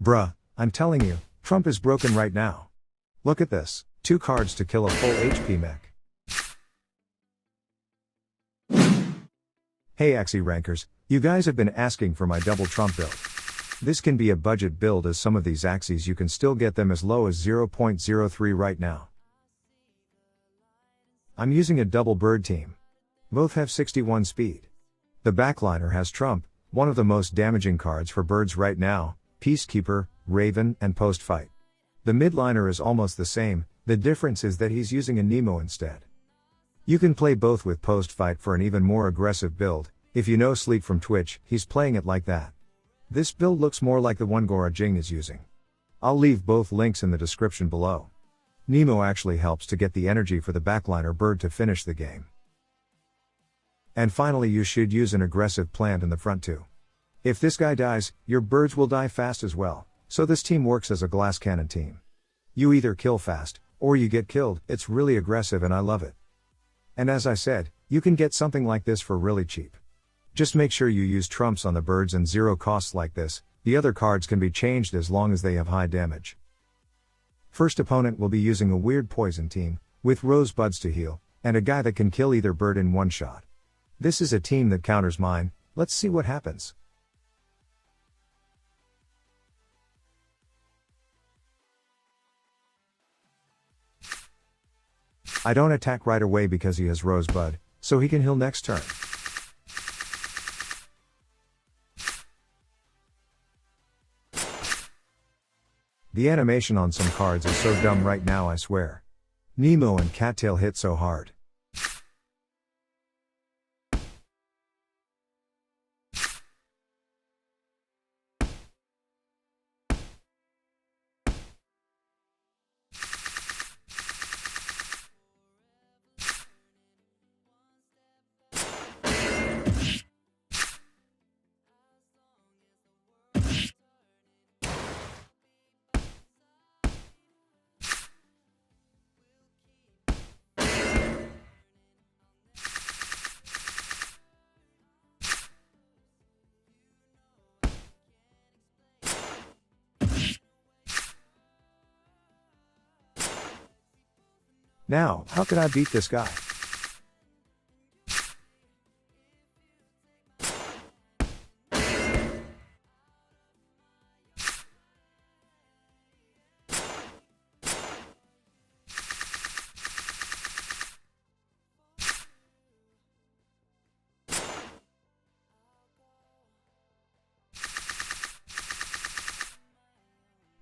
Bruh, I'm telling you, Trump is broken right now. Look at this, 2 cards to kill a full HP mech. Hey Axie Rankers, you guys have been asking for my double Trump build. This can be a budget build as some of these Axies you can still get them as low as 0.03 right now. I'm using a double bird team. Both have 61 speed. The backliner has Trump, one of the most damaging cards for birds right now, Peacekeeper, Raven, and post-fight. The midliner is almost the same, the difference is that he's using a Nemo instead. You can play both with post-fight for an even more aggressive build. If you know Sleep from Twitch, he's playing it like that. This build looks more like the one Gora Jing is using. I'll leave both links in the description below. Nemo actually helps to get the energy for the backliner bird to finish the game. And finally, you should use an aggressive plant in the front too. If this guy dies, your birds will die fast as well, so this team works as a glass cannon team. You either kill fast, or you get killed. It's really aggressive and I love it. And as I said, you can get something like this for really cheap. Just make sure you use trumps on the birds and zero costs like this. The other cards can be changed as long as they have high damage. First opponent will be using a weird poison team, with rosebuds to heal, and a guy that can kill either bird in one shot. This is a team that counters mine. Let's see what happens. I don't attack right away because he has rosebud, so he can heal next turn. The animation on some cards is so dumb right now, I swear. Nemo and Cattail hit so hard. Now, how can I beat this guy?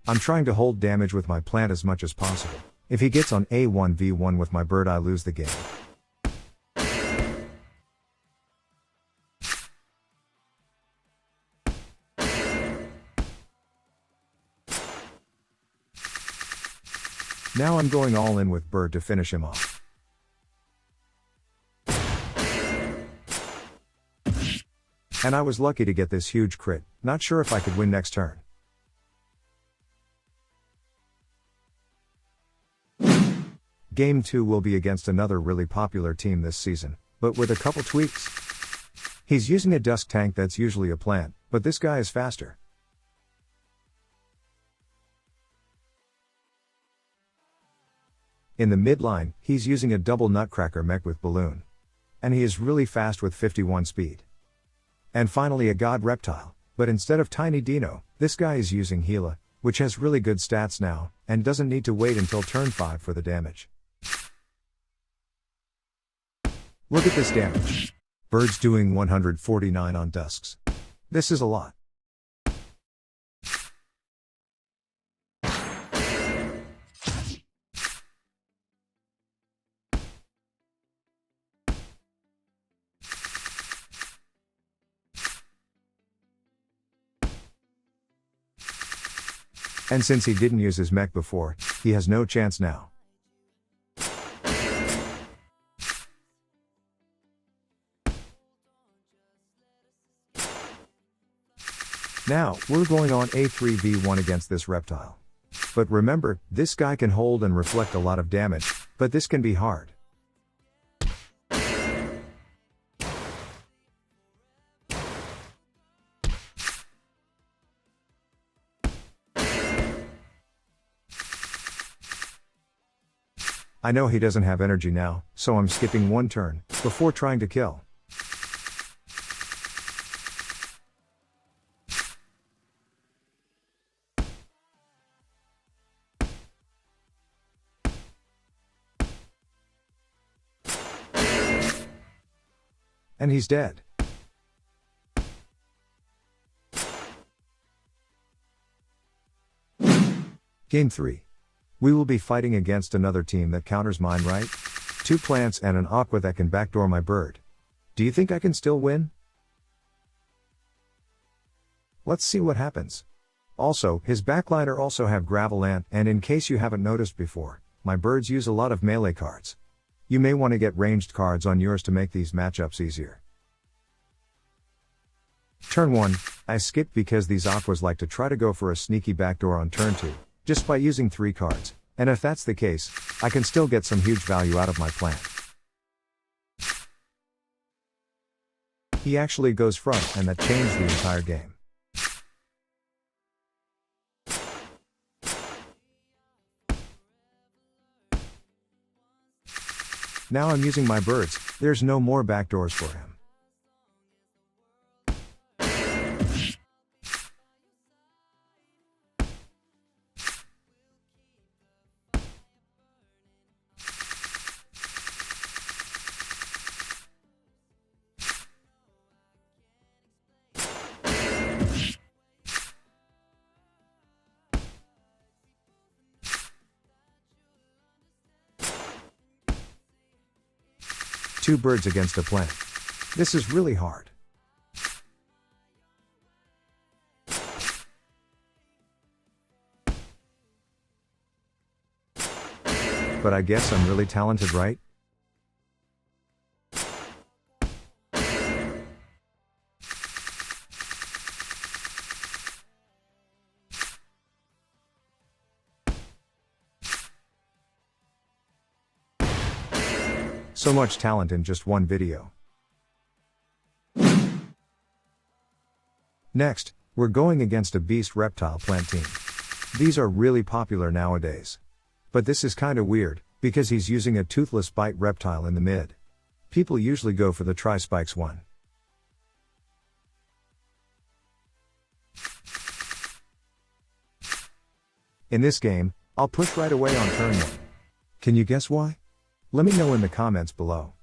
I'm trying to hold damage with my plant as much as possible. If he gets on a 1v1 with my bird, I lose the game. Now I'm going all in with bird to finish him off. And I was lucky to get this huge crit, not sure if I could win next turn. Game 2 will be against another really popular team this season, but with a couple tweaks. He's using a dusk tank that's usually a plant, but this guy is faster. In the midline, he's using a double nutcracker mech with balloon. And he is really fast with 51 speed. And finally a god reptile, but instead of Tiny Dino, this guy is using Gila, which has really good stats now, and doesn't need to wait until turn 5 for the damage. Look at this damage. Bird's doing 149 on dusks. This is a lot. And since he didn't use his mech before, he has no chance now. Now, we're going on a 3v1 against this reptile. But remember, this guy can hold and reflect a lot of damage, but this can be hard. I know he doesn't have energy now, so I'm skipping one turn, before trying to kill. And he's dead. Game 3. We will be fighting against another team that counters mine, right? 2 plants and an aqua that can backdoor my bird. Do you think I can still win? Let's see what happens. Also, his backliner also have gravel ant, and in case you haven't noticed before, my birds use a lot of melee cards. You may want to get ranged cards on yours to make these matchups easier. Turn 1, I skipped because these aquas like to try to go for a sneaky backdoor on turn 2, just by using 3 cards, and if that's the case, I can still get some huge value out of my plan. He actually goes front, and that changed the entire game. Now I'm using my birds, there's no more backdoors for him. Two birds against a plant. This is really hard. But I guess I'm really talented, right? So much talent in just one video. Next, we're going against a beast reptile plant team. These are really popular nowadays. But this is kinda weird, because he's using a toothless bite reptile in the mid. People usually go for the tri-spikes one. In this game, I'll push right away on turn 1. Can you guess why? Let me know in the comments below.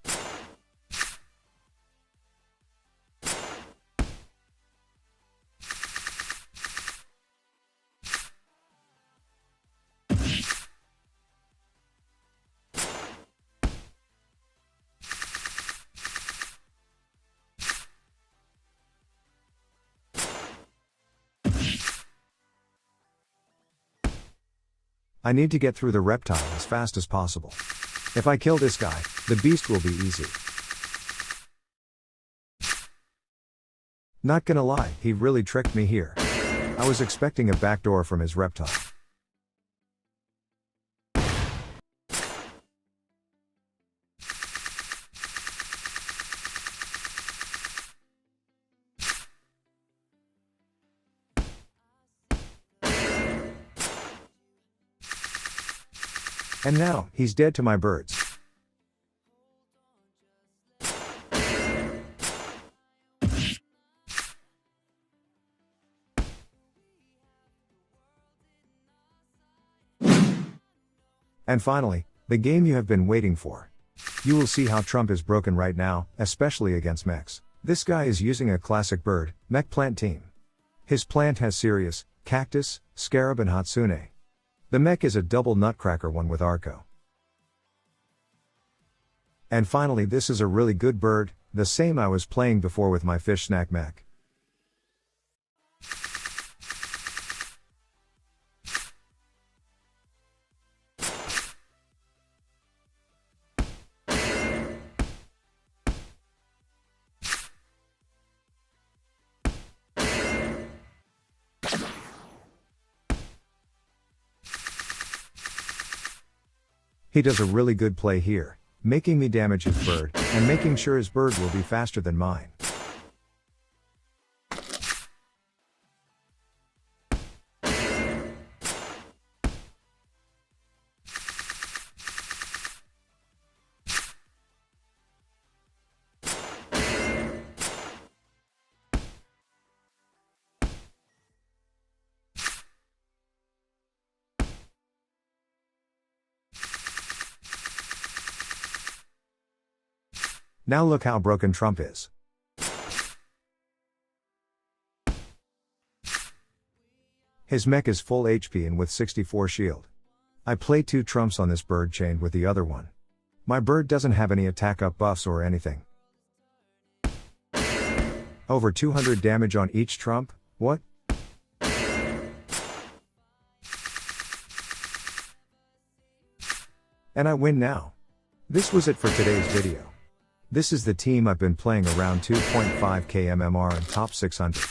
I need to get through the reptile as fast as possible. If I kill this guy, the beast will be easy. Not gonna lie, he really tricked me here. I was expecting a backdoor from his reptile. And now, he's dead to my birds. And finally, the game you have been waiting for. You will see how Trump is broken right now, especially against mechs. This guy is using a classic bird, mech plant team. His plant has Sirius, Cactus, Scarab and Hatsune. The mech is a double nutcracker one with Arco. And finally, this is a really good bird, the same I was playing before with my fish snack mech. He does a really good play here, making me damage his bird, and making sure his bird will be faster than mine. Now look how broken Trump is. His mech is full HP and with 64 shield. I play 2 trumps on this bird chained with the other one. My bird doesn't have any attack up buffs or anything. Over 200 damage on each trump, what? And I win now. This was it for today's video. This is the team I've been playing around 2.5k MMR and top 600.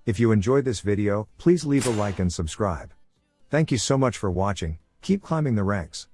If you enjoyed this video, please leave a like and subscribe. Thank you so much for watching, keep climbing the ranks.